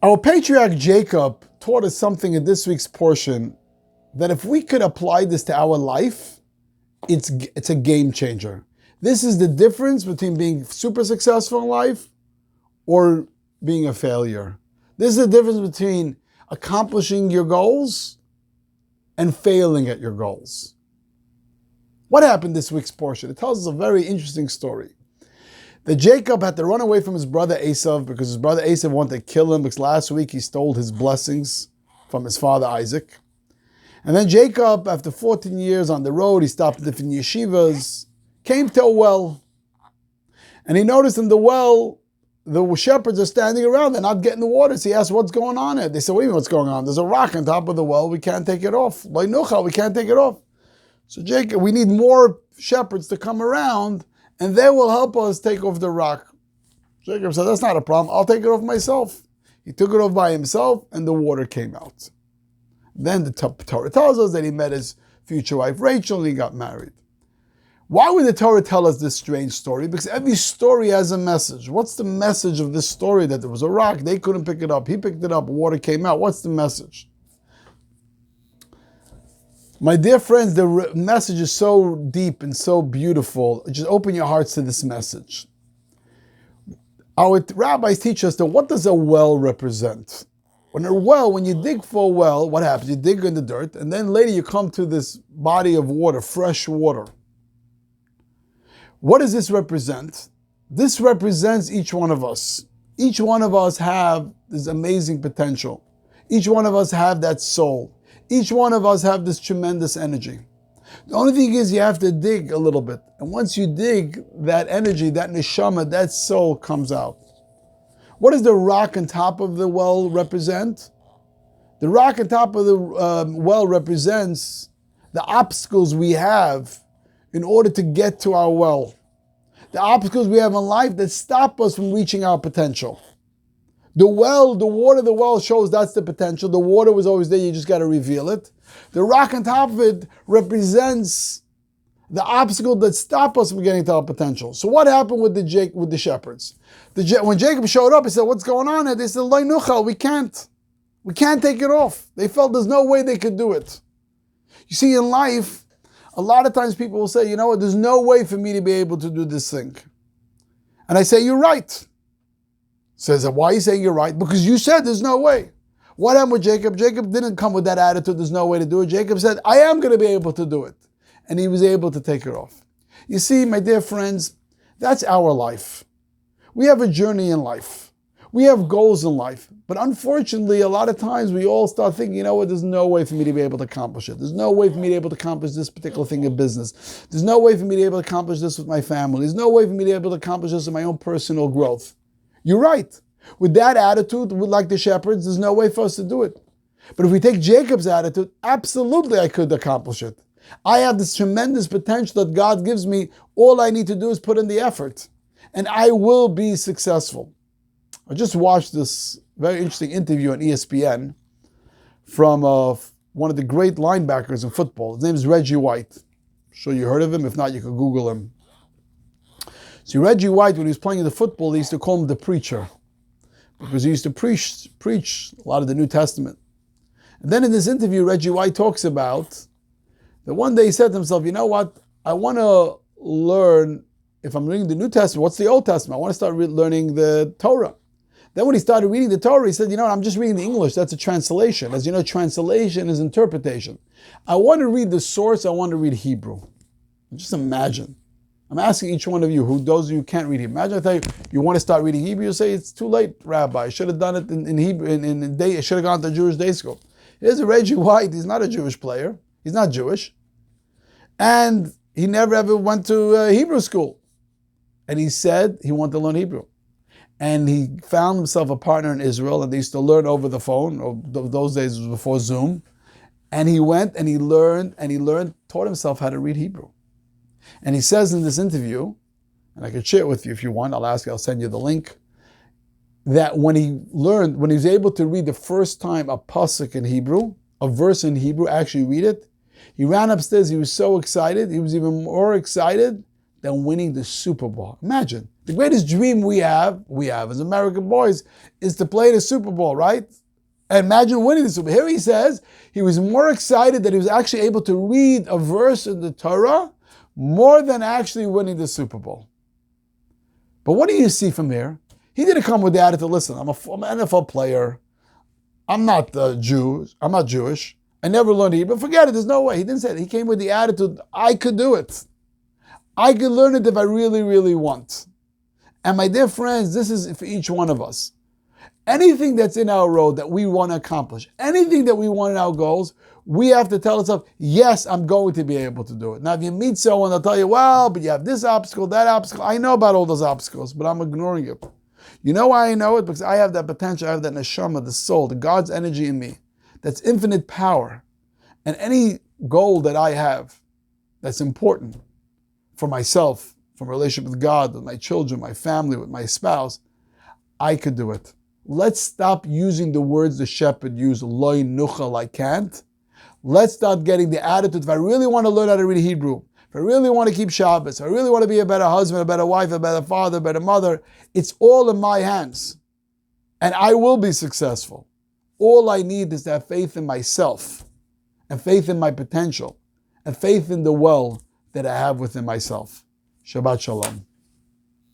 Our patriarch Jacob taught us something in this week's portion that if we could apply this to our life, it's a game changer. This is the difference between being super successful in life or being a failure. This is the difference between accomplishing your goals and failing at your goals. What happened this week's portion? It tells us a very interesting story. That Jacob had to run away from his brother Esav because his brother Esav wanted to kill him because last week he stole his blessings from his father Isaac. And then Jacob, after 14 years on the road, he stopped at different yeshivas, came to a well. And he noticed in the well, the shepherds are standing around, they're not getting the water. So he asked, what's going on here? They said, what do you mean what's going on? There's a rock on top of the well, we can't take it off. By Nuchal, we can't take it off. So Jacob, we need more shepherds to come around and they will help us take off the rock. Jacob said, that's not a problem, I'll take it off myself. He took it off by himself and the water came out. Then the Torah tells us that he met his future wife Rachel and he got married. Why would the Torah tell us this strange story? Because every story has a message. What's the message of this story? That there was a rock, they couldn't pick it up, he picked it up, water came out. What's the message? My dear friends, the message is so deep and so beautiful. Just open your hearts to this message. Our rabbis teach us that what does a well represent? When you dig for a well, what happens? You dig in the dirt, and then later you come to this body of water, fresh water. What does this represent? This represents each one of us. Each one of us have this amazing potential. Each one of us have that soul. Each one of us have this tremendous energy. The only thing is you have to dig a little bit. And once you dig, that energy, that neshama, that soul comes out. What does the rock on top of the well represent? The rock on top of the well represents the obstacles we have in order to get to our well. The obstacles we have in life that stop us from reaching our potential. The water of the well shows that's the potential. The water was always there, you just got to reveal it. The rock on top of it represents the obstacle that stop us from getting to our potential. So what happened with the shepherds? When Jacob showed up, he said, what's going on here? They said, Lo nuchal, we can't take it off. They felt there's no way they could do it. You see, in life, a lot of times people will say, you know what, there's no way for me to be able to do this thing. And I say, you're right. Says, why are you saying you're right? Because you said there's no way. What happened with Jacob? Jacob didn't come with that attitude, there's no way to do it. Jacob said, I am going to be able to do it. And he was able to take it off. You see, my dear friends, that's our life. We have a journey in life. We have goals in life. But unfortunately, a lot of times we all start thinking, you know what, there's no way for me to be able to accomplish it. There's no way for me to be able to accomplish this particular thing in business. There's no way for me to be able to accomplish this with my family. There's no way for me to be able to accomplish this in my own personal growth. You're right. With that attitude, like the shepherds, there's no way for us to do it. But if we take Jacob's attitude, absolutely I could accomplish it. I have this tremendous potential that God gives me. All I need to do is put in the effort. And I will be successful. I just watched this very interesting interview on ESPN from one of the great linebackers in football. His name is Reggie White. I'm sure you heard of him. If not, you can Google him. See, Reggie White, when he was playing in the football, they used to call him the preacher. Because he used to preach a lot of the New Testament. And then in this interview, Reggie White talks about that one day he said to himself, you know what, I want to learn, if I'm reading the New Testament, what's the Old Testament? I want to start learning the Torah. Then when he started reading the Torah, he said, you know what, I'm just reading the English, that's a translation. As you know, translation is interpretation. I want to read the source, I want to read Hebrew. Just imagine. I'm asking each one of you, those of you who can't read Hebrew. Imagine I tell you, you want to start reading Hebrew, you say, it's too late, Rabbi. I should have done it in Hebrew, I should have gone to Jewish day school. Here's a Reggie White, he's not a Jewish player. He's not Jewish. And he never ever went to Hebrew school. And he said he wanted to learn Hebrew. And he found himself a partner in Israel, and they used to learn over the phone, or those days it was before Zoom. And he went and he learned, taught himself how to read Hebrew. And he says in this interview, and I could share it with you if you want, I'll send you the link, that when he was able to read the first time a pasuk in Hebrew, a verse in Hebrew, actually read it, he ran upstairs, he was so excited, he was even more excited than winning the Super Bowl. Imagine, the greatest dream we have as American boys, is to play the Super Bowl, right? And imagine winning the Super Bowl. Here he says he was more excited that he was actually able to read a verse in the Torah more than actually winning the Super Bowl. But what do you see from here? He didn't come with the attitude, listen, I'm an NFL player. I'm not Jewish. I never learned Hebrew. Forget it, there's no way. He didn't say that. He came with the attitude, I could do it. I could learn it if I really, really want. And my dear friends, this is for each one of us. Anything that's in our road that we want to accomplish, anything that we want in our goals, we have to tell ourselves, yes, I'm going to be able to do it. Now, if you meet someone, they'll tell you, well, but you have this obstacle, that obstacle. I know about all those obstacles, but I'm ignoring it. You know why I know it? Because I have that potential, I have that neshama, the soul, the God's energy in me. That's infinite power. And any goal that I have that's important for myself, for my relationship with God, with my children, my family, with my spouse, I could do it. Let's stop using the words the shepherd used, loy nuchal, I can't. Let's start getting the attitude, if I really want to learn how to read Hebrew, if I really want to keep Shabbos, if I really want to be a better husband, a better wife, a better father, a better mother, it's all in my hands. And I will be successful. All I need is to have faith in myself, and faith in my potential, and faith in the well that I have within myself. Shabbat Shalom.